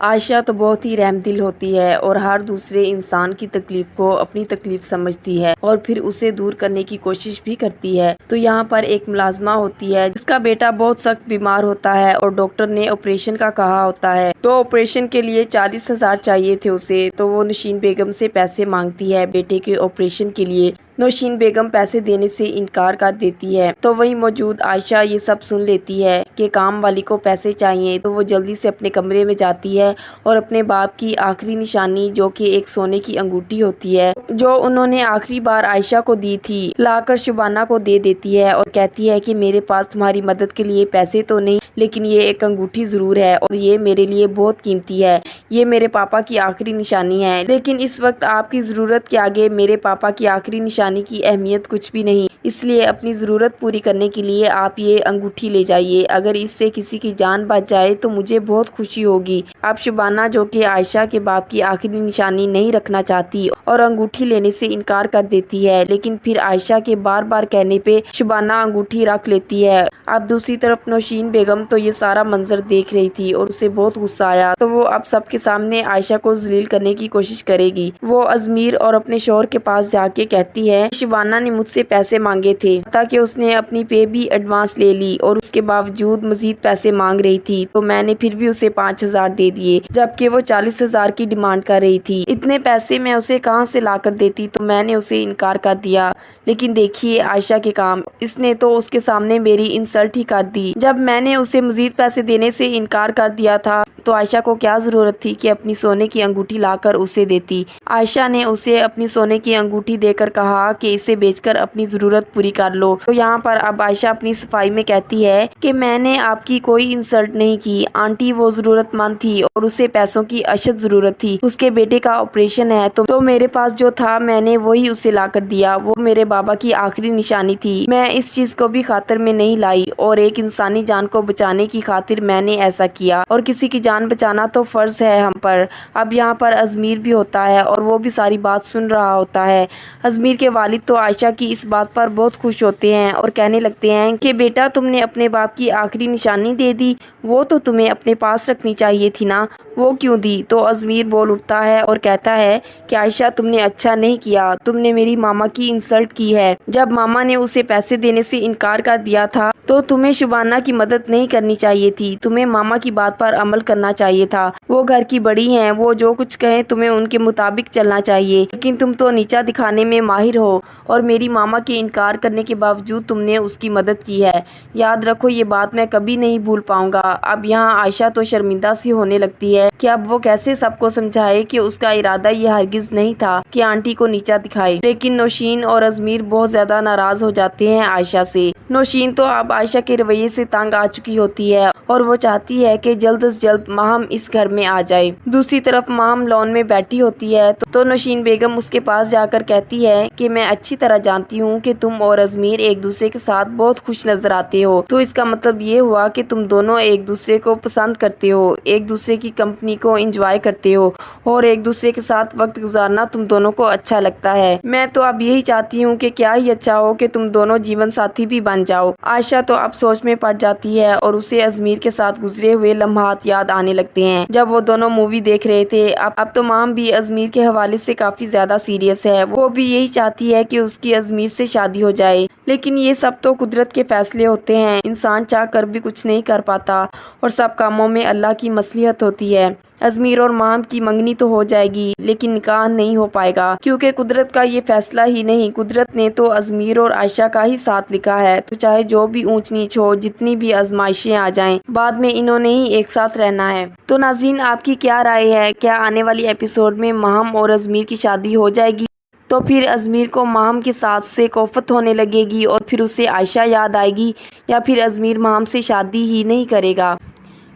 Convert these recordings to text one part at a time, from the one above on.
عائشہ تو بہت ہی رحم دل ہوتی ہے اور ہر دوسرے انسان کی تکلیف کو اپنی تکلیف سمجھتی ہے اور پھر اسے دور کرنے کی کوشش بھی کرتی ہے۔ تو یہاں پر ایک ملازمہ ہوتی ہے جس کا بیٹا بہت سخت بیمار ہوتا ہے اور ڈاکٹر نے آپریشن کا کہا ہوتا ہے، تو آپریشن کے لیے 40,000 چاہیے تھے اسے، تو وہ نوشین بیگم سے پیسے مانگتی ہے بیٹے کے آپریشن کے لیے۔ نوشین بیگم پیسے دینے سے انکار کر دیتی ہے، تو وہیں موجود عائشہ یہ سب سن لیتی ہے کہ کام والی کو پیسے چاہیے، تو وہ جلدی سے اپنے کمرے میں جاتی ہے اور اپنے باپ کی آخری نشانی جو کہ ایک سونے کی انگوٹھی ہوتی ہے جو انہوں نے آخری بار عائشہ کو دی تھی، لا کر شبانہ کو دے دیتی ہے اور کہتی ہے کہ میرے پاس تمہاری مدد کے لیے پیسے تو نہیں، لیکن یہ ایک انگوٹھی ضرور ہے اور یہ میرے لیے بہت قیمتی ہے، یہ میرے پاپا کی آخری نشانی ہے، لیکن اس وقت آپ کی ضرورت کے آگے میرے پاپا کی آخری نشانی کی اہمیت کچھ بھی نہیں، اس لیے اپنی ضرورت پوری کرنے کے لیے آپ یہ انگوٹھی لے جائیے، اگر اس سے کسی کی جان بچ جائے تو مجھے بہت خوشی ہوگی۔ اب شبانہ جو کہ عائشہ کے باپ کی آخری نشانی نہیں رکھنا چاہتی اور انگوٹھی لینے سے انکار کر دیتی ہے، لیکن پھر عائشہ کے بار بار کہنے پہ شبانہ انگوٹھی رکھ لیتی ہے۔ اب دوسری طرف نوشین بیگم تو یہ سارا منظر دیکھ رہی تھی اور اسے بہت غصہ آیا، تو وہ اب سب کے سامنے عائشہ کو ذلیل کرنے کی کوشش کرے گی۔ وہ ازمیر اور اپنے شوہر کے پاس جا کے کہتی ہے شبانہ نے مجھ سے پیسے مانگے تھے، تاکہ اس نے اپنی پے بھی ایڈوانس لے لی اور اس کے باوجود مزید پیسے مانگ رہی تھی، تو میں نے پھر بھی اسے 5,000 دے دیے جبکہ وہ 40,000 کی ڈیمانڈ کر رہی تھی۔ اتنے پیسے میں اسے کہاں سے لا کر دیتی، تو میں نے اسے انکار کر دیا، لیکن دیکھیے عائشہ کے کام، اس نے تو اس کے سامنے میری انسلٹ ہی کر دی۔ جب میں نے اسے مزید پیسے دینے سے انکار کر دیا تھا تو عائشہ کو کیا ضرورت تھی کہ اپنی سونے کی انگوٹھی لا کر اسے دیتی۔ عائشہ نے اسے اپنی سونے کی انگوٹھی دے کر کہا کہ اسے بیچ کر اپنی ضرورت پوری کر لو۔ تو یہاں پر اب عائشہ اپنی صفائی میں کہتی ہے کہ میں نے آپ کی کوئی انسلٹ نہیں کی، آنٹی وہ ضرورت مند تھی اور اسے پیسوں کی اشد ضرورت تھی، اس کے بیٹے کا آپریشن ہے، تو میرے پاس جو تھا میں نے وہی اسے لا کر دیا، وہ میرے بابا کی آخری نشانی تھی، میں اس چیز کو بھی خاطر میں نہیں لائی اور ایک انسانی جان کو بچانے کی خاطر میں نے ایسا کیا اور کسی کی جان بچانا تو فرض ہے ہم پر۔ اب یہاں پر ازمیر بھی ہوتا ہے اور وہ بھی ساری بات سن رہا ہوتا ہے۔ ازمیر کے والد تو عائشہ کی اس بات پر بہت خوش ہوتے ہیں اور کہنے لگتے ہیں کہ بیٹا تم نے اپنے باپ کی آخری نشانی دے دی، وہ تو تمہیں اپنے پاس رکھنی چاہیے تھی نا، وہ کیوں دی؟ تو ازمیر بول اٹھتا ہے اور کہتا ہے کہ عائشہ تم نے اچھا نہیں کیا، تم نے میری ماما کی انسلٹ کی ہے، جب ماما نے اسے پیسے دینے سے انکار کر دیا تھا تو تمہیں شبانہ کی مدد نہیں کرنی چاہیے تھی، تمہیں ماما کی بات پر عمل کرنا چاہیے تھا، وہ گھر کی بڑی ہیں، وہ جو کچھ کہیں تمہیں ان کے مطابق چلنا چاہیے، لیکن تم تو نیچا دکھانے میں ماہر ہو اور میری ماما کے انکار کرنے کے باوجود تم نے اس کی مدد کی ہے، یاد رکھو یہ بات میں کبھی نہیں بھول پاؤں گا۔ اب یہاں عائشہ تو شرمندہ سی ہونے لگتی ہے کہ اب وہ کیسے سب کو سمجھائے کہ اس کا ارادہ یہ ہرگز نہیں تھا کہ آنٹی کو نیچا دکھائے، لیکن نوشین اور ازمیر بہت زیادہ ناراض ہو جاتے ہیں عائشہ سے۔ نوشین تو اب عائشہ کے رویے سے تنگ آ چکی ہوتی ہے اور وہ چاہتی ہے کہ جلد از جلد ماہم اس گھر میں آ جائے۔ دوسری طرف ماہم لون میں بیٹھی ہوتی ہے تو نوشین بیگم اس کے پاس جا کر کہتی ہے کہ میں اچھی طرح جانتی ہوں کہ تم اور ازمیر ایک دوسرے کے ساتھ بہت خوش نظر آتے ہو، تو اس کا مطلب یہ ہوا کہ تم دونوں ایک دوسرے کو پسند کرتے ہو، ایک دوسرے کی کمپنی کو انجوائے کرتے ہو اور ایک دوسرے کے ساتھ وقت گزارنا تم دونوں کو اچھا لگتا ہے۔ میں تو اب یہی چاہتی ہوں کہ کیا ہی اچھا ہو کہ تم دونوں جیون ساتھی بھی بن جاؤ۔ عائشہ تو اب سوچ میں پڑ جاتی ہے اور اسے ازمیر کے ساتھ گزرے ہوئے لمحات یاد آنے لگتے ہیں جب وہ دونوں مووی دیکھ رہے تھے۔ اب تو مام بھی ازمیر کے حوالے سے کافی زیادہ سیریس ہے، وہ بھی یہی چاہتی ہے کہ اس کی ازمیر سے شادی ہو جائے، لیکن یہ سب تو قدرت کے فیصلے ہوتے ہیں، انسان چاہ کر بھی کچھ نہیں کر پاتا اور سب کاموں میں اللہ کی مصلحت ہوتی ہے۔ ازمیر اور ماہم کی منگنی تو ہو جائے گی لیکن نکاح نہیں ہو پائے گا، کیونکہ قدرت کا یہ فیصلہ ہی نہیں، قدرت نے تو ازمیر اور عائشہ کا ہی ساتھ لکھا ہے، تو چاہے جو بھی اونچ نیچ ہو، جتنی بھی آزمائشیں آ جائیں، بعد میں انہوں نے ہی ایک ساتھ رہنا ہے۔ تو ناظرین آپ کی کیا رائے ہے؟ کیا آنے والی ایپیسوڈ میں ماہم اور ازمیر کی شادی ہو جائے گی؟ تو پھر ازمیر کو ماہم کے ساتھ سے کوفت ہونے لگے گی اور پھر اسے عائشہ یاد آئے گی، یا پھر ازمیر ماہم سے شادی ہی نہیں کرے گا؟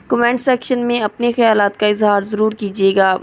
کمنٹ سیکشن میں اپنے خیالات کا اظہار ضرور کیجیے گا۔